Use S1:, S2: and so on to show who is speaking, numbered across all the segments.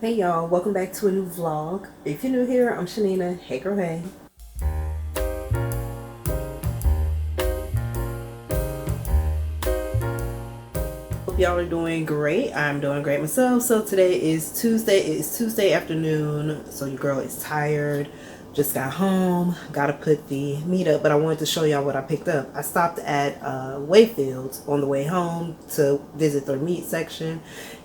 S1: Hey y'all, welcome back to a new vlog. If you're new here, I'm Chanina. Hey girl, hey. Hope y'all are doing great. I'm doing great myself. So today is Tuesday. It's Tuesday afternoon. So your girl is tired. Just got home. Gotta put the meat up, but I wanted to show y'all what I picked up. I stopped at Wayfields on the way home to visit their meat section.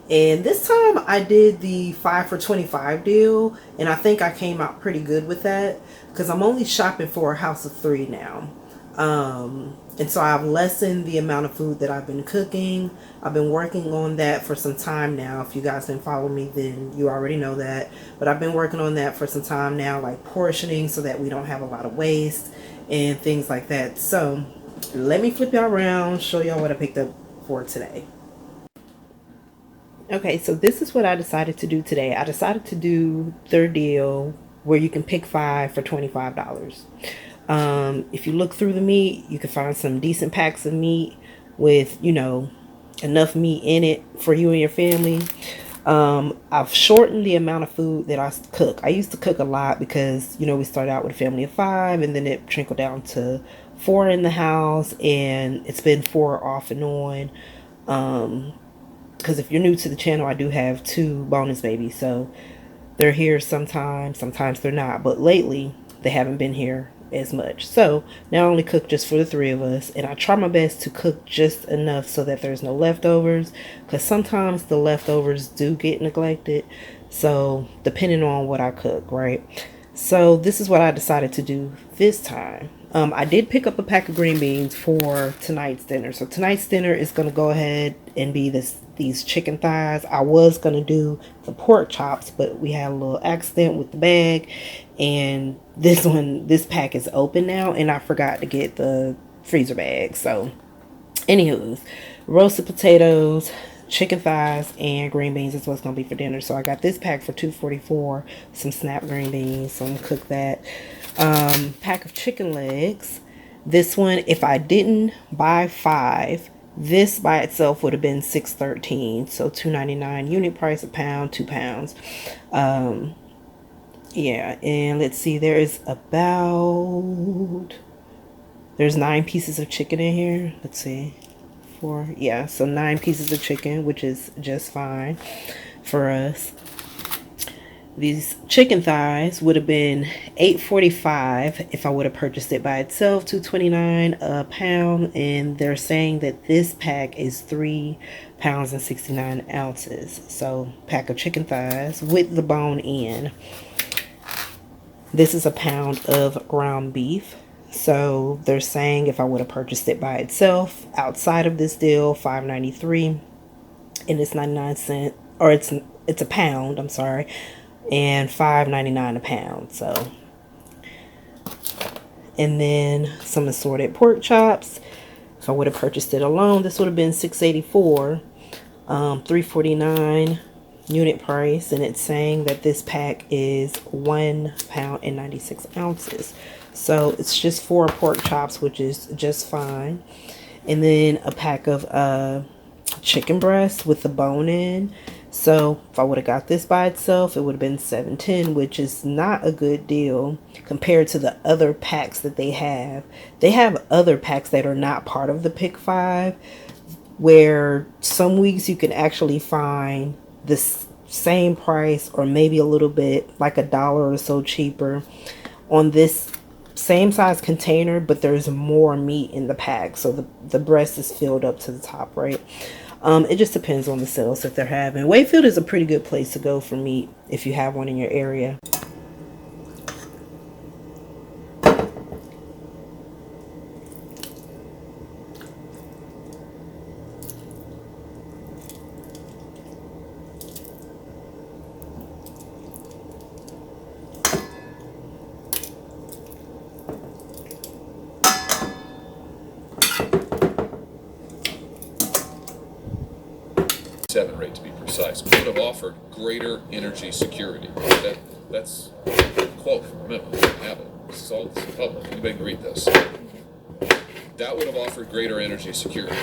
S1: And this time I did the 5 for 25 deal, and I think I came out pretty good with that because I'm only shopping for a house of 3 now. And so I've lessened the amount of food that I've been cooking. I've been working on that for some time now. If you guys didn't follow me, then you already know that. But I've been working on that for some time now, like portioning so that we don't have a lot of waste and things like that. So let me flip y'all around, show y'all what I picked up for today. Okay, so this is what I decided to do today. I decided to do their deal where you can pick 5 for $25. If you look through the meat, you can find some decent packs of meat with, enough meat in it for you and your family. I've shortened the amount of food that I cook. I used to cook a lot because, we started out with a family of 5 and then it trickled down to 4 in the house, and it's been 4 off and on. Because if you're new to the channel, I do have 2 bonus babies, so they're here sometimes they're not, but lately they haven't been here as much. So now I only cook just for the 3 of us, and I try my best to cook just enough so that there's no leftovers, because sometimes the leftovers do get neglected. So depending on what I cook, right? So this is what I decided to do this time. I did pick up a pack of green beans for tonight's dinner. So tonight's dinner is going to go ahead and be these chicken thighs. I was going to do the pork chops, but we had a little accident with the bag. And this pack is open now, and I forgot to get the freezer bag. So, anywho, roasted potatoes, chicken thighs, and green beans is what's going to be for dinner. So I got this pack for $2.44, some snap green beans, so I'm going to cook that. Pack of chicken legs. This one, if I didn't buy 5, this by itself would have been $6.13. So $2.99, unit price a pound, 2 pounds. Yeah, and let's see, there's 9 pieces of chicken in here. Let's see. 4, yeah, so 9 pieces of chicken, which is just fine for us. These chicken thighs would have been $8.45 if I would have purchased it by itself, $2.29 a pound, and they're saying that this pack is 3 pounds and 69 ounces. So pack of chicken thighs with the bone in. This is a pound of ground beef. So they're saying if I would have purchased it by itself outside of this deal, $5.93, and it's 99 cents, or it's a pound, I'm sorry, and $5.99 a pound. So, and then some assorted pork chops. If I would have purchased it alone, this would have been $6.84, $3.49 unit price, and it's saying that this pack is 1 pound and 96 ounces. So it's just 4 pork chops, which is just fine. And then a pack of chicken breast with the bone in. So if I would have got this by itself, it would have been $7.10, which is not a good deal compared to the other packs that they have. They have other packs that are not part of the Pick 5, where some weeks you can actually find this same price or maybe a little bit, like $1 or so cheaper on this same size container, but there's more meat in the pack, so the breast is filled up to the top, right? It just depends on the sales that they're having. Wayfield is a pretty good place to go for meat if you have one in your area.
S2: Rate to be precise, would have offered greater energy security. That's a quote from a memo. You can have it. This is all public. Anybody can read this. That would have offered greater energy security.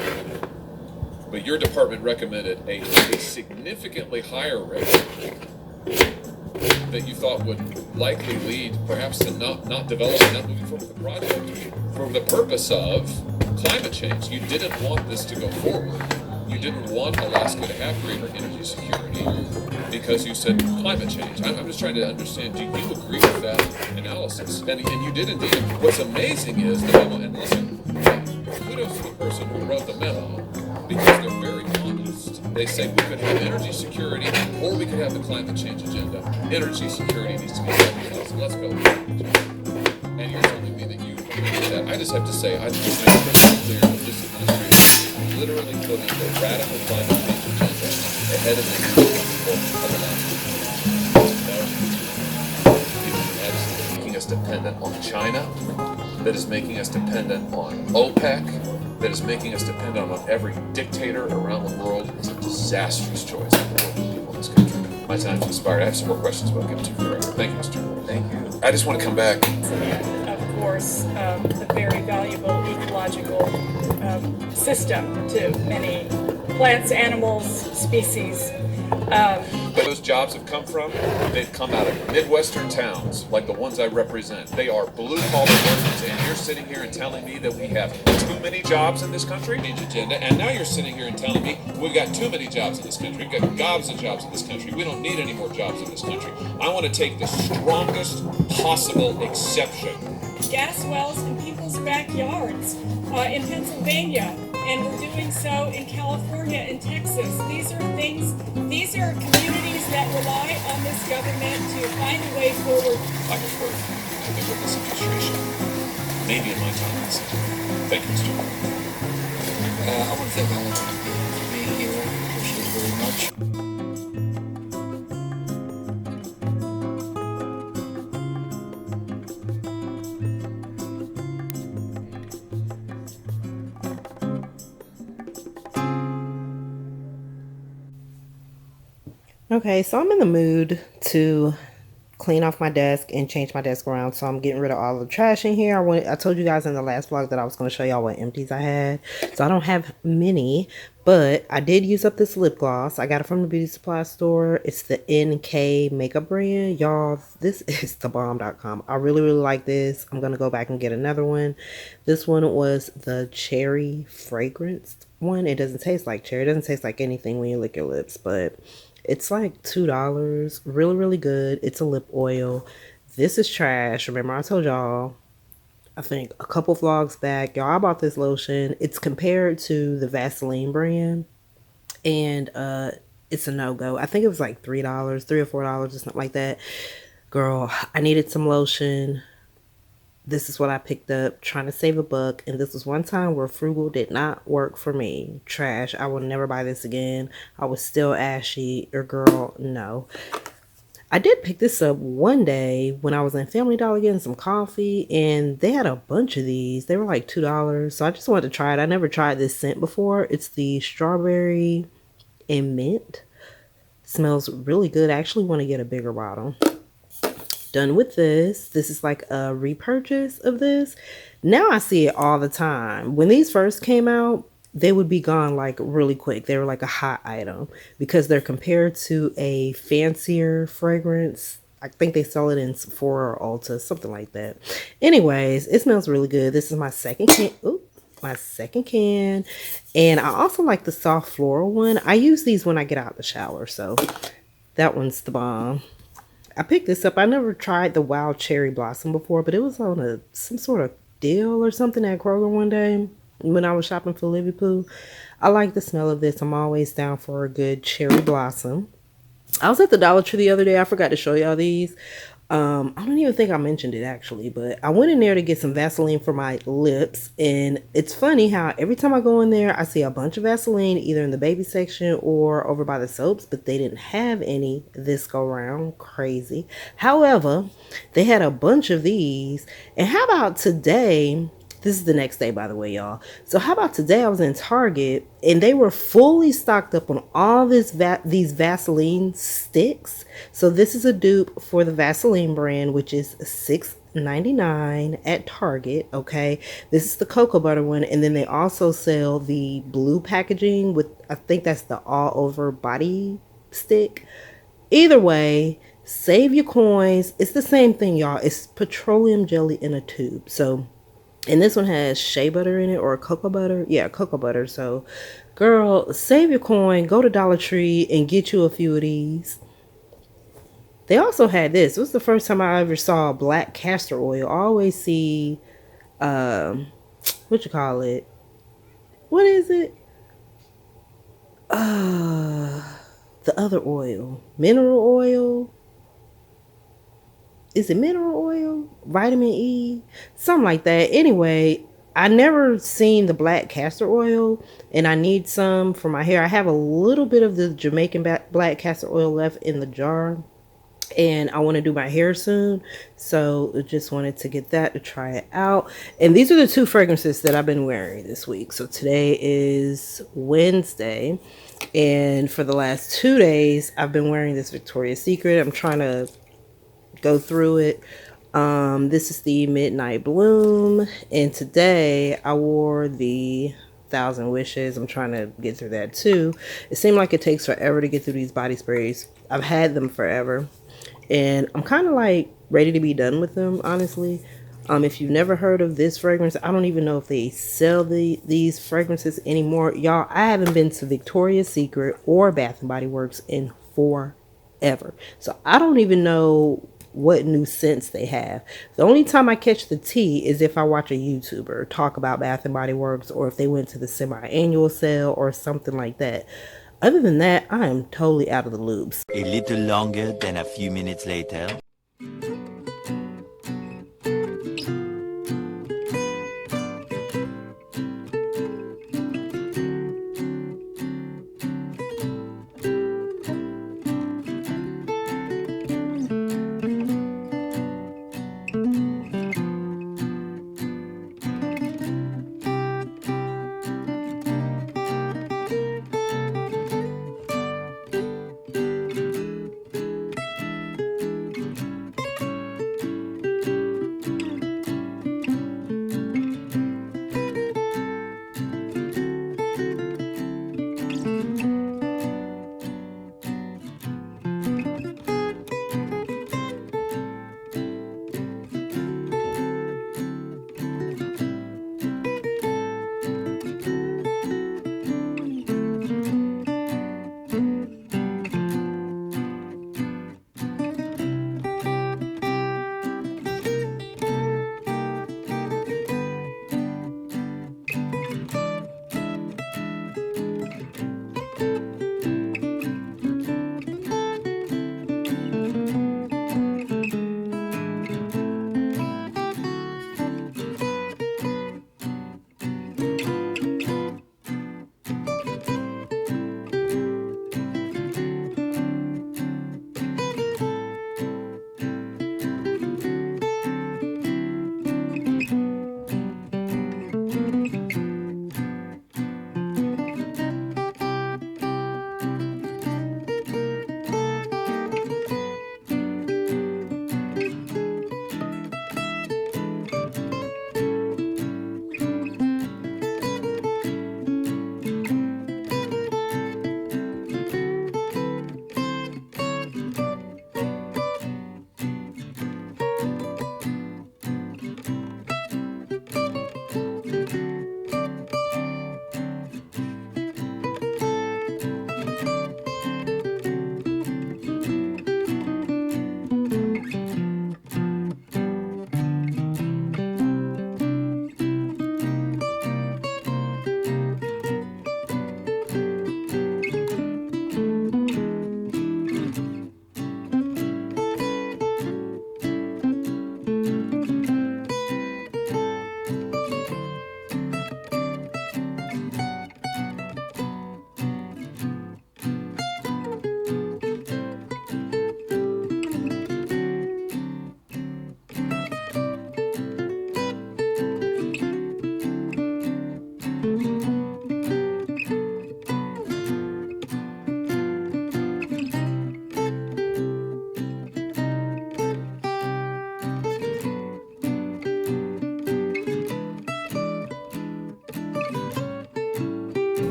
S2: But your department recommended a significantly higher rate that you thought would likely lead perhaps to not developing, not moving forward with the project for the purpose of climate change. You didn't want this to go forward. You didn't want Alaska to have greater energy security because you said climate change. I'm just trying to understand, do you agree with that analysis? And you did indeed. What's amazing is the memo, and listen, kudos to the person who wrote the memo, because they're very honest. They say we could have energy security or we could have the climate change agenda. Energy security needs to be second. So let's go with climate change. And you're telling me that you agree with that. I just have to say, I think it's crystal clear that this administration is literally putting the radical climate change agenda ahead of the people of Alaska. That is making us dependent on China, that is making us dependent on OPEC, that is making us dependent on every dictator around the world. It's a disastrous choice for the working people in this country. My time's expired. I have some more questions, but I'll give it to you forever. Thank you, Mr. Chairman.
S3: Thank you.
S2: I just want to come back.
S4: And of course, the very valuable ecological system to many plants, animals, species.
S2: Where those jobs have come from, they've come out of Midwestern towns like the ones I represent. They are blue-collar workers, and you're sitting here and telling me that we have too many jobs in this country? Agenda, and now you're sitting here and telling me we've got too many jobs in this country. We've got gobs of jobs in this country. We don't need any more jobs in this country. I want to take the strongest possible exception.
S4: Gas wells in people's backyards in Pennsylvania, and we're doing so in California and Texas. These are communities that rely on this government to find a way forward.
S2: I prefer to be with this administration. Maybe in my time in the Senate. Thank you, Mr. Chairman.
S3: I want to thank all of you for being here. Appreciate it very much.
S1: Okay, so I'm in the mood to clean off my desk and change my desk around. So I'm getting rid of all the trash in here. I told you guys in the last vlog that I was going to show y'all what empties I had. So I don't have many, but I did use up this lip gloss. I got it from the beauty supply store. It's the NK makeup brand. Y'all, this is thebomb.com. I really, really like this. I'm going to go back and get another one. This one was the cherry fragrance one. It doesn't taste like cherry. It doesn't taste like anything when you lick your lips, but it's like $2. Really, really good. It's a lip oil. This is trash. Remember, I told y'all, I think a couple vlogs back, y'all, I bought this lotion. It's compared to the Vaseline brand, and it's a no-go. I think it was like $3, $3 or $4 or something like that. Girl, I needed some lotion. This is what I picked up, trying to save a buck. And this was one time where frugal did not work for me. Trash. I will never buy this again. I was still ashy. Or girl, no. I did pick this up one day when I was in Family Dollar getting some coffee, and they had a bunch of these. They were like $2. So I just wanted to try it. I never tried this scent before. It's the strawberry and mint. Smells really good. I actually want to get a bigger bottle. Done with this. This is like a repurchase of this. Now I see it all the time. When these first came out, they would be gone like really quick. They were like a hot item because they're compared to a fancier fragrance. I think they sell it in Sephora or Ulta, something like that. Anyways, it smells really good. This is my second can. Ooh, my second can. And I also like the soft floral one. I use these when I get out the shower, so that one's the bomb. I picked this up. I never tried the wild cherry blossom before, but it was on some sort of deal or something at Kroger one day when I was shopping for Livy Poo. I like the smell of this. I'm always down for a good cherry blossom. I was at the Dollar Tree the other day. I forgot to show y'all these. I don't even think I mentioned it actually, but I went in there to get some Vaseline for my lips, and it's funny how every time I go in there, I see a bunch of Vaseline either in the baby section or over by the soaps, but they didn't have any this go round. Crazy. However, they had a bunch of these, and how about today? This is the next day, by the way, y'all. So how about today? I was in Target, and they were fully stocked up on all these Vaseline sticks. So this is a dupe for the Vaseline brand, which is $6.99 at Target. Okay, this is the cocoa butter one, and then they also sell the blue packaging with, I think that's the all over body stick. Either way, Save your coins. It's the same thing, y'all. It's petroleum jelly in a tube. So, and this one has shea butter in it or cocoa butter. Yeah, cocoa butter. So, girl, save your coin. Go to Dollar Tree and get you a few of these. They also had this. It was the first time I ever saw black castor oil. I always see, what you call it? What is it? The other oil. Mineral oil. Is it mineral oil? Vitamin E? Something like that. Anyway, I never seen the black castor oil and I need some for my hair. I have a little bit of the Jamaican black castor oil left in the jar and I want to do my hair soon. So I just wanted to get that to try it out. And these are the two fragrances that I've been wearing this week. So today is Wednesday. And for the last 2 days, I've been wearing this Victoria's Secret. I'm trying to go through it. This is the Midnight Bloom, and today I wore the Thousand Wishes. I'm trying to get through that too. It seemed like it takes forever to get through these body sprays. I've had them forever, and I'm kind of like ready to be done with them, honestly. If you've never heard of this fragrance, I don't even know if they sell these fragrances anymore. Y'all, I haven't been to Victoria's Secret or Bath and Body Works in forever. So I don't even know what new scents they have. The only time I catch the tea is if I watch a YouTuber talk about Bath and Body Works or if they went to the semi-annual sale or something like that. Other than that, I am totally out of the loops.
S5: A little longer than a few minutes later.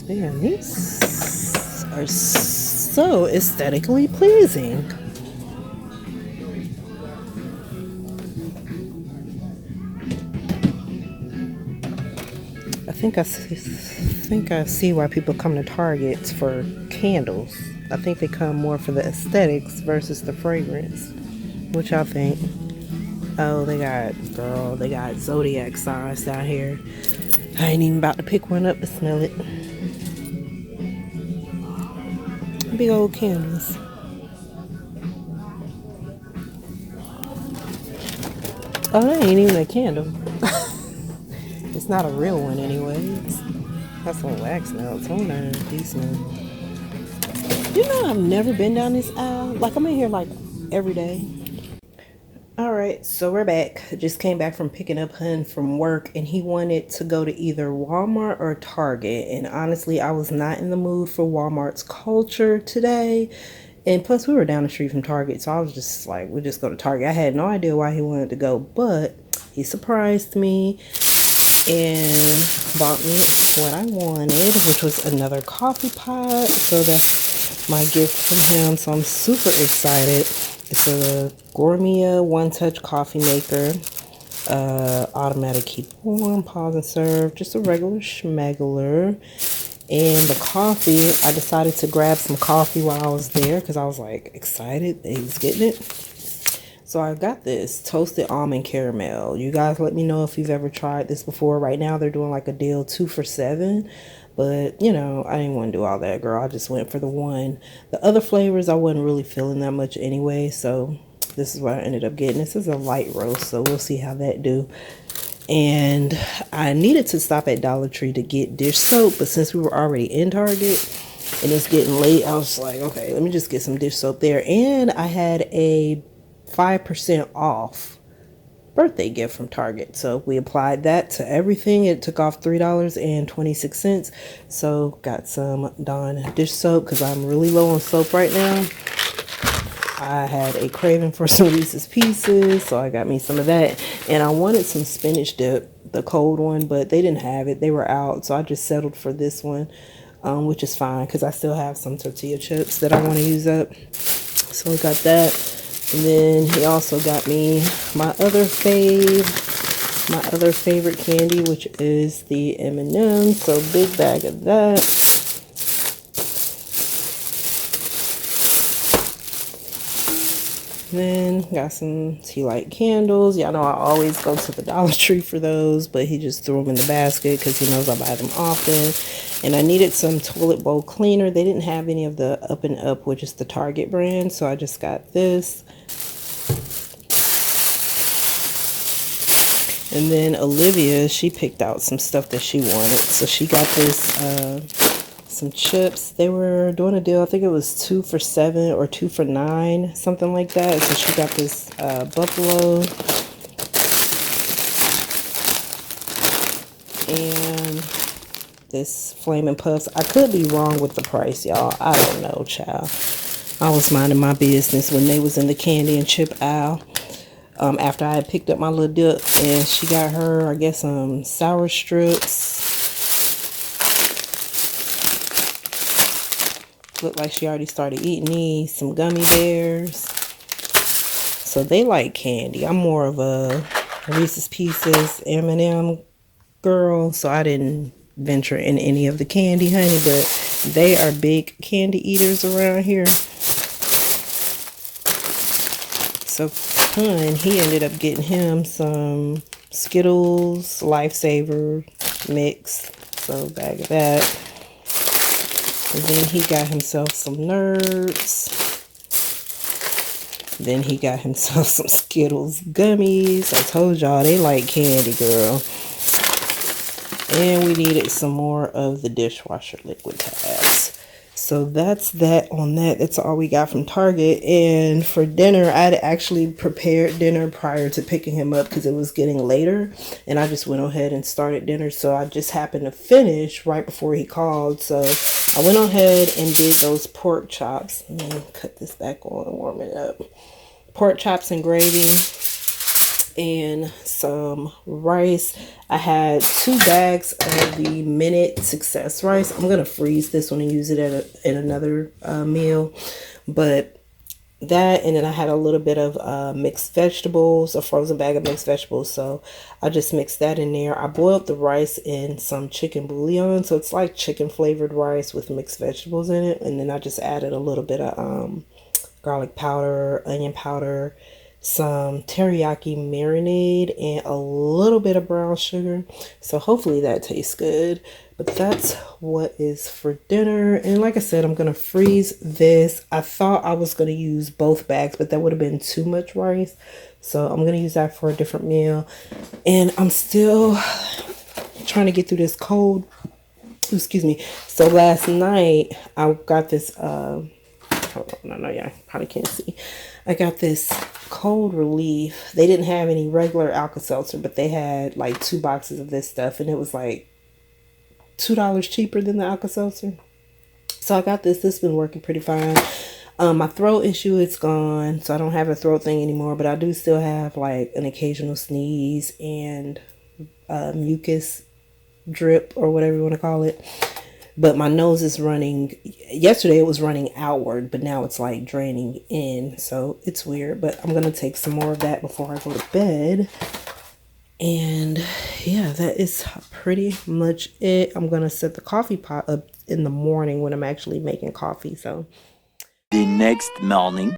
S1: Man, these are so aesthetically pleasing. think I see why people come to Target for candles. I think they come more for the aesthetics versus the fragrance. What y'all think? Oh, they got zodiac signs down here. I ain't even about to pick one up to smell it. Big old candles. Oh, that ain't even a candle. It's not a real one anyway. That's some wax melts. Oh no, these smell. You know, I've never been down this aisle. Like, I'm in here like every day. All right, so we're back. Just came back from picking up Hun from work, and he wanted to go to either Walmart or Target. And honestly, I was not in the mood for Walmart's culture today. And plus, we were down the street from Target, so I was just like, we'll just go to Target. I had no idea why he wanted to go, but he surprised me and bought me what I wanted, which was another coffee pot. So that's my gift from him. So I'm super excited. It's a Gourmet one-touch coffee maker, automatic keep warm, pause and serve, just a regular schmegular. And the coffee, I decided to grab some coffee while I was there because I was like excited that he was getting it. So I got this toasted almond caramel. You guys let me know if you've ever tried this before. Right now they're doing like a deal 2 for $7. But, you know, I didn't want to do all that, girl. I just went for the one. The other flavors I wasn't really feeling that much anyway. So this is what I ended up getting. This is a light roast, so we'll see how that do. And I needed to stop at Dollar Tree to get dish soap. But since we were already in Target and it's getting late, I was like, okay, let me just get some dish soap there. And I had a 5% off birthday gift from Target, so we applied that to everything. It took off $3.26. So got some Dawn dish soap because I'm really low on soap right now. I had a craving for some Reese's Pieces, so I got me some of that. And I wanted some spinach dip, the cold one, but they didn't have it. They were out, so I just settled for this one, which is fine because I still have some tortilla chips that I want to use up. So I got that. And then he also got me my other favorite candy, which is the M&M. So big bag of that. Then got some tea light candles. Y'all know I always go to the Dollar Tree for those, but he just threw them in the basket because he knows I buy them often. And I needed some toilet bowl cleaner. They didn't have any of the Up and Up, which is the Target brand, so I just got this. And then Olivia, she picked out some stuff that she wanted. So she got this, some chips. They were doing a deal. I think it was 2 for $7 or 2 for $9, something like that. So she got this buffalo. And this Flamin' Puffs. I could be wrong with the price, y'all. I don't know, child. I was minding my business when they was in the candy and chip aisle. After I had picked up my little dip, and she got her, I guess, some sour strips. Looked like she already started eating these. Some gummy bears. So they like candy. I'm more of a Reese's Pieces, M&M girl, so I didn't venture in any of the candy, honey, but they are big candy eaters around here. So he ended up getting him some Skittles Lifesaver mix, so bag of that. And then he got himself some Nerds. Then he got himself some Skittles gummies. I told y'all they like candy, girl. And we needed some more of the dishwasher liquid tabs. So that's that on that. That's all we got from Target. And for dinner, I'd actually prepared dinner prior to picking him up because it was getting later. And I just went ahead and started dinner. So I just happened to finish right before he called. So I went ahead and did those pork chops. Let me cut this back on and warm it up. Pork chops and gravy. and some rice. I had 2 bags of the Minute Success rice. I'm gonna freeze this one and use it in another meal, but that, and then I had a little bit of mixed vegetables, a frozen bag of mixed vegetables, so I just mixed that in there. I boiled the rice in some chicken bouillon, so it's like chicken flavored rice with mixed vegetables in it, and then I just added a little bit of garlic powder, onion powder, some teriyaki marinade, and a little bit of brown sugar. So hopefully that tastes good. But that's what is for dinner. And like I said, I'm going to freeze this. I thought I was going to use both bags, but that would have been too much rice. So I'm going to use that for a different meal. And I'm still trying to get through this cold. Excuse me. So last night I got this no, yeah, probably can't see. I got this cold relief. They didn't have any regular Alka-Seltzer, but they had like 2 boxes of this stuff, and it was like $2 cheaper than the Alka-Seltzer. So I got this. This has been working pretty fine. My throat issue, it's gone, so I don't have a throat thing anymore, but I do still have like an occasional sneeze and mucus drip or whatever you want to call it. But my nose is running. Yesterday it was running outward, but now it's like draining in. So it's weird. But I'm going to take some more of that before I go to bed. And yeah, that is pretty much it. I'm going to set the coffee pot up in the morning when I'm actually making coffee. So
S5: The next morning.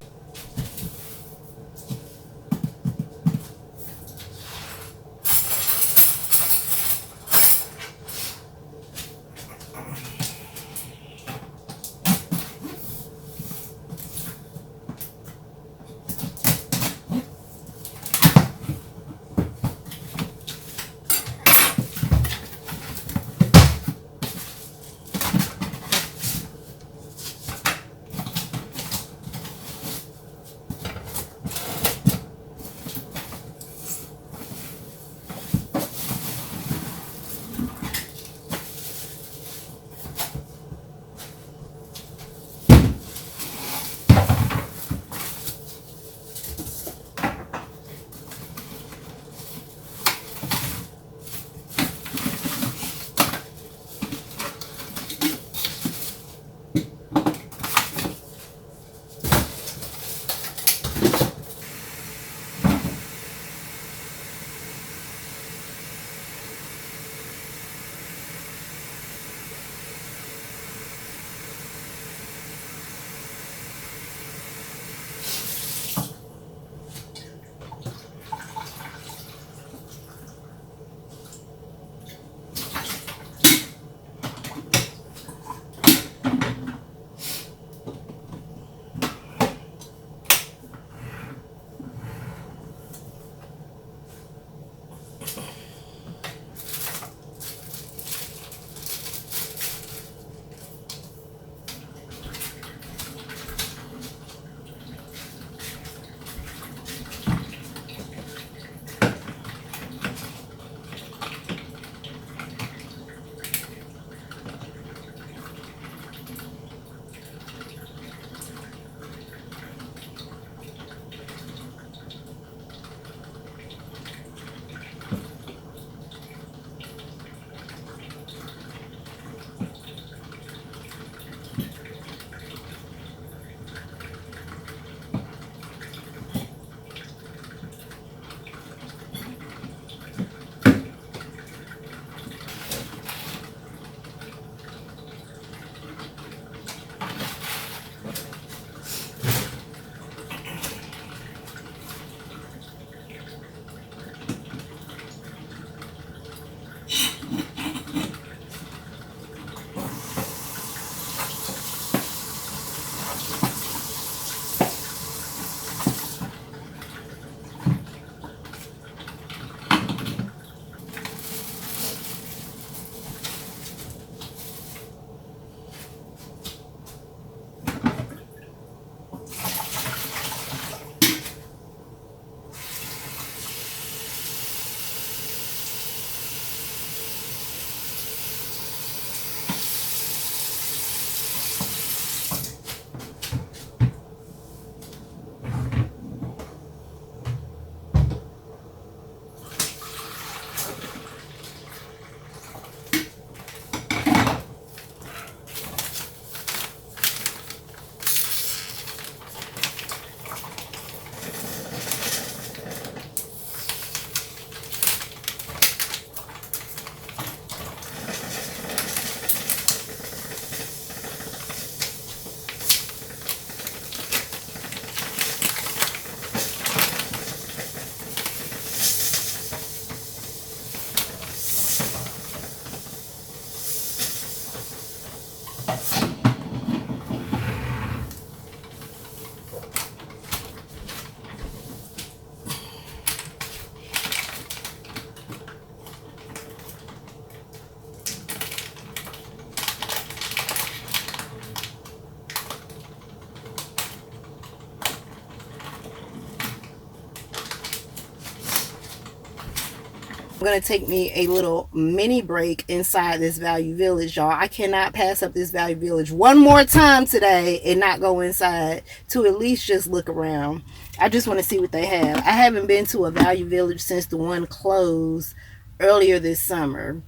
S1: I'm gonna take me a little mini break inside this Value Village, y'all. I cannot pass up this Value Village one more time today and not go inside to at least just look around. I just want to see what they have. I haven't been to a Value Village since the one closed earlier this summer.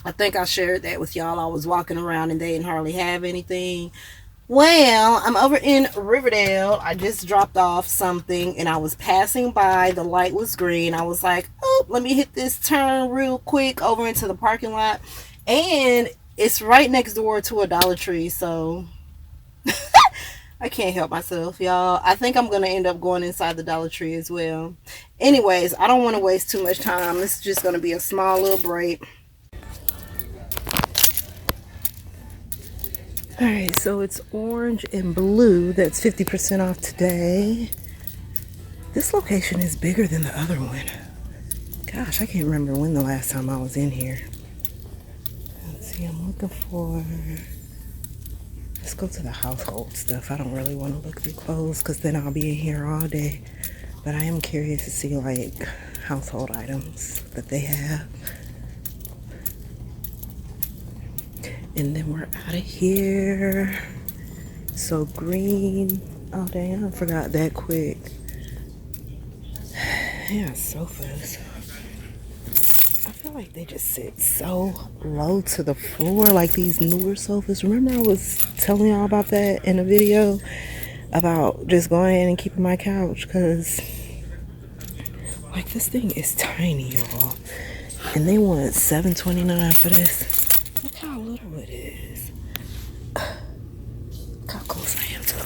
S1: I think I shared that with y'all. I was walking around and they didn't hardly have anything. Well, I'm over in Riverdale. I just dropped off something and I was passing by. The light was green. I was like, oh, let me hit this turn real quick over into the parking lot. And it's right next door to a Dollar Tree. So I can't help myself, y'all. I think I'm going to end up going inside the Dollar Tree as well. Anyways, I don't want to waste too much time. This is just going to be a small little break. Alright, so it's orange and blue. That's 50% off today. This location is bigger than the other one. Gosh, I can't remember when the last time I was in here. Let's see, I'm looking for... Let's go to the household stuff. I don't really want to look through clothes because then I'll be in here all day. But I am curious to see, like, household items that they have. And then we're out of here. So green. Oh dang, I forgot that quick. Yeah, sofas. I feel like they just sit so low to the floor, like these newer sofas. Remember I was telling y'all about that in a video about just going in and keeping my couch, because like this thing is tiny, y'all. And they want $7.29 for this. Look how little it is. Look how close I am to the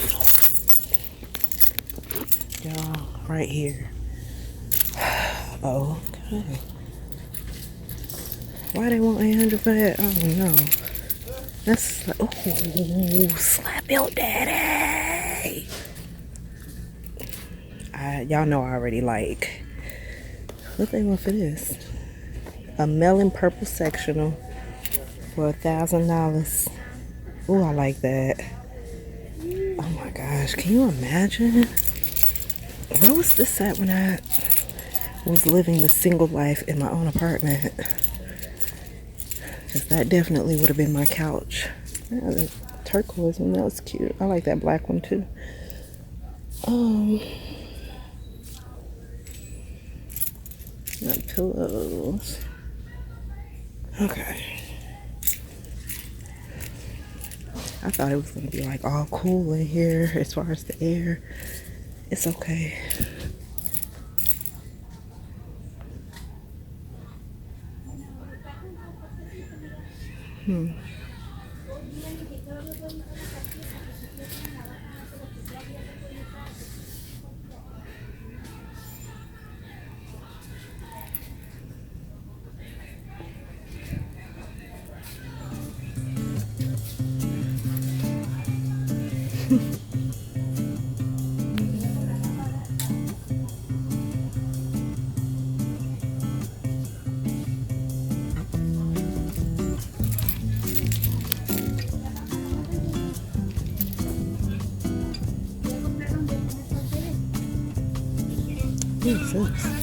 S1: floor. Y'all, right here. Oh, okay. Why they want 800 for that? I don't know. That's like, oh, slap your daddy. Y'all know I already like. What they want for this? A melon purple sectional for $1,000. Oh, I like that. Oh my gosh, can you imagine? Where was this at when I was living the single life in my own apartment? Because that definitely would have been my couch. Yeah, the turquoise one, that was cute. I like that black one too. Not pillows. Okay. I thought it was going to be like all cool in here as far as the air. It's okay. What is this?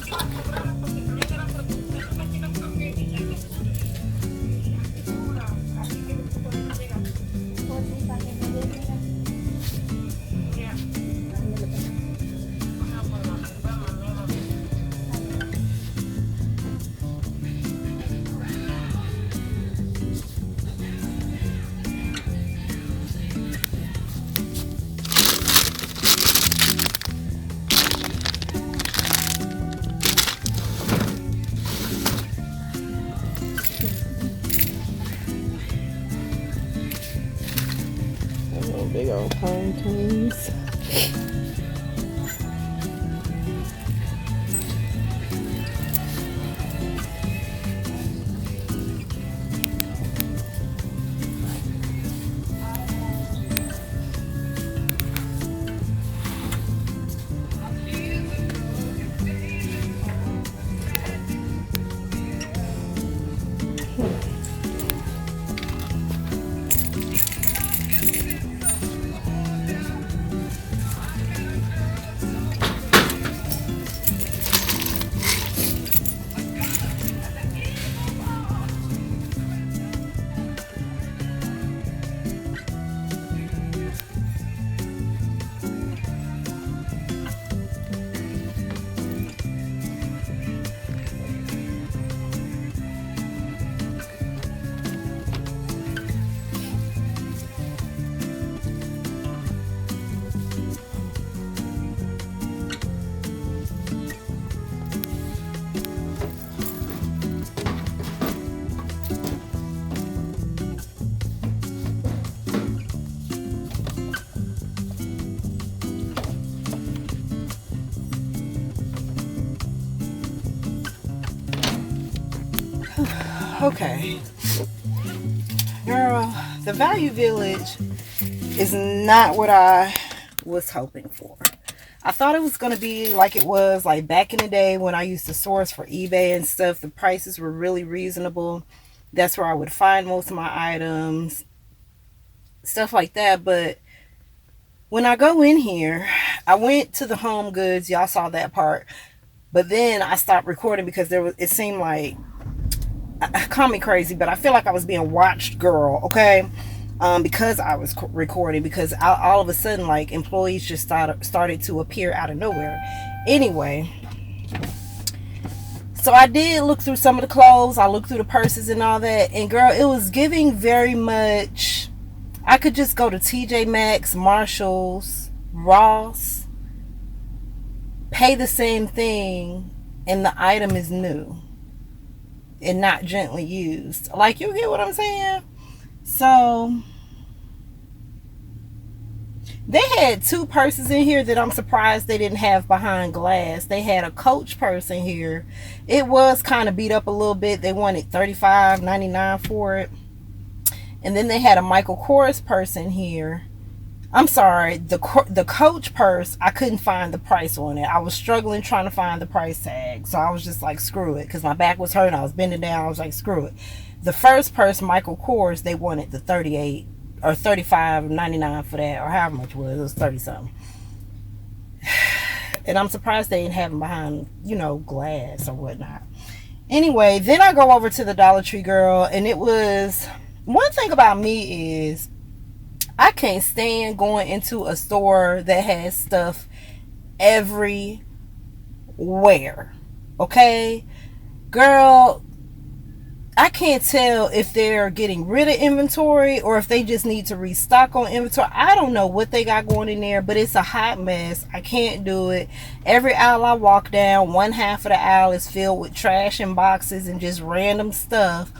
S1: Okay. Girl, the Value Village is not what I was hoping for. I thought it was going to be like it was like back in the day when I used to source for eBay and stuff. The prices were really reasonable. That's where I would find most of my items, stuff like that. But when I go in here, I went to the Home Goods. Y'all saw that part. But then I stopped recording because it seemed like, call me crazy, but I feel like I was being watched, girl, okay? Because I was recording, because all of a sudden, like, employees just started to appear out of nowhere. Anyway, so I did look through some of the clothes. I looked through the purses and all that, and girl, it was giving very much. I could just go to TJ Maxx, Marshalls, Ross, pay the same thing, and the item is new and not gently used. Like, you get what I'm saying? So they had two purses in here that I'm surprised they didn't have behind glass. They had a Coach purse in here. It was kind of beat up a little bit. They wanted $35.99 for it. And then they had a Michael Kors purse in here. I'm sorry, the Coach purse, I couldn't find the price on it. I was struggling trying to find the price tag. So I was just like, screw it. Because my back was hurting. I was bending down. I was like, screw it. The first purse, Michael Kors, they wanted the $38 or $35.99 for that, or however much it was. It was 30 something. And I'm surprised they didn't have them behind, glass or whatnot. Anyway, then I go over to the Dollar Tree, girl, and it was, one thing about me is I can't stand going into a store that has stuff everywhere. Okay? Girl, I can't tell if they're getting rid of inventory or if they just need to restock on inventory. I don't know what they got going in there, but it's a hot mess. I can't do it. Every aisle I walk down, one half of the aisle is filled with trash and boxes and just random stuff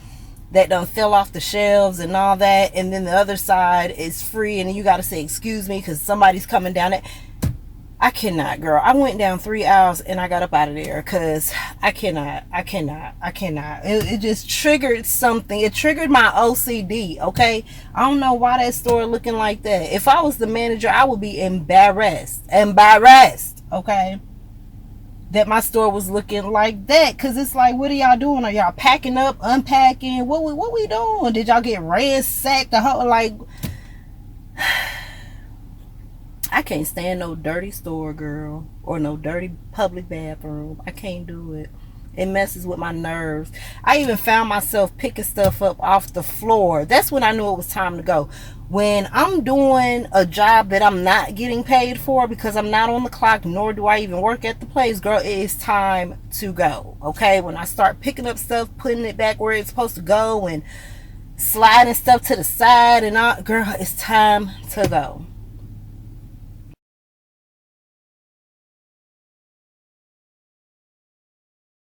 S1: that done fell off the shelves and all that. And then the other side is free, and you got to say, excuse me, because somebody's coming down it. I cannot, girl. I went down 3 hours and I got up out of there because I cannot. It just triggered something. It triggered my OCD, okay? I don't know why that store looking like that. If I was the manager, I would be embarrassed, okay? That my store was looking like that, because it's like, what are y'all doing? Are y'all packing up, unpacking? What we doing? Did y'all get ransacked? The whole, like, I can't stand no dirty store, girl, or no dirty public bathroom. I can't do it. It messes with my nerves. I even found myself picking stuff up off the floor. That's when I knew it was time to go. When I'm doing a job that I'm not getting paid for because I'm not on the clock, nor do I even work at the place, girl, it is time to go. Okay? When I start picking up stuff, putting it back where it's supposed to go, and sliding stuff to the side and all, girl, it's time to go.